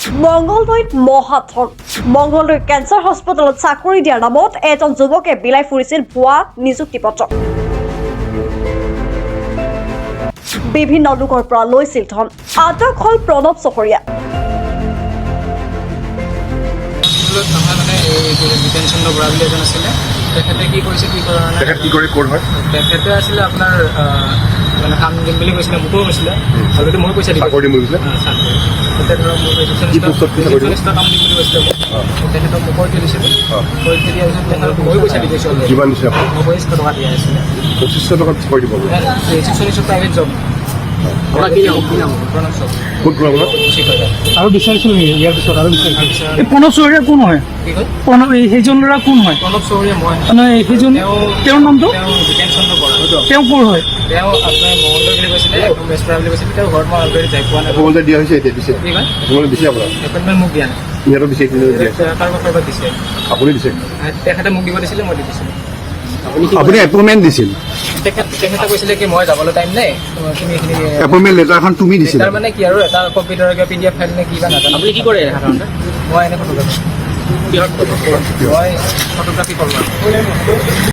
মংগলদৈত মহাধন Mangaldai cancer হস্পিটেলত চাকৰি দিয়াৰ নামত এজন যুৱকে বিলাই ফুৰিছিল ভুৱা নিযুক্তি পত্ৰ বিভিন্ন লোকৰ পৰা লৈছিল ধন আটক হল প্ৰণৱ চহৰীয়া মানে কাম দিম বুলি কৈছিলে মোকো কৈছিলে অলৰেডি মই পইচা দিব চাকৰি দিম বুলি কৈছিলে এতিয়া ধৰক মোৰ কাম দিম বুলি কৈছিলে তেখেতক মোক কৈ দিছিলে কৈ দিয়াৰ পিছত তেখেতক মই পইচা দি দিছোঁ কিমান দিছে আপুনি? মই 2500 টকা দিয়া আছিলে 2500 টকাত চাকৰি দিব 46 প্ৰাইভেট জব আপোনাৰ কি নাম প্ৰণৱ চহৰীয়া ক'ত গ'ল আপোনাৰ? আৰু বিচাৰিছিল নেকি ইয়াৰ পিছত আৰু বিচাৰিছিল এই প্ৰণৱ চহৰীয়া কোন হয় কি কয় প্ৰণৱ সেইজন ল'ৰা কোন হয় প্ৰণৱ চহৰীয়া মই মানে সেইজন তেওঁৰ নামটো জিতেন চন্দ্ৰ বৰা তেওঁ ক'ৰ হয় তেওঁ আপোনাৰ মংগলদৈ বুলি কৈছিলে একদম বেষ্টৰা বুলি কৈছিলে তেওঁ ঘৰত মই অলৰেডি যাই পোৱা নাই আপোনালোকে দিয়া হৈছে এতিয়া দিছে কি কয় আপোনালোকে দিছে আপোনাক এপইণ্টমেণ্ট মোক দিয়া নাই ইহঁতক দিছে কিন্তু দিয়া কাৰোবাৰ কাৰোবাক দিছে আপুনি দিছে তেখেতে মোক দিব দিছিলে মই দি দিছিলোঁ আপুনি এপইণ্টমেণ্ট দিছিল তেখেতে কৈছিলে কি মই যাবলৈ টাইম নাই তুমি এইখিনি এপইণ্টমেণ্ট লেটাৰখন তুমি দিছিল তাৰ মানে কি আৰু এটা কম্পিউটাৰ PDF ফাইল নে কিবা নাজানো আপুনি কি কৰে সাধাৰণতে মই এনে ফটোগ্ৰাফী কিহত মই ফটোগ্ৰাফী কৰোঁ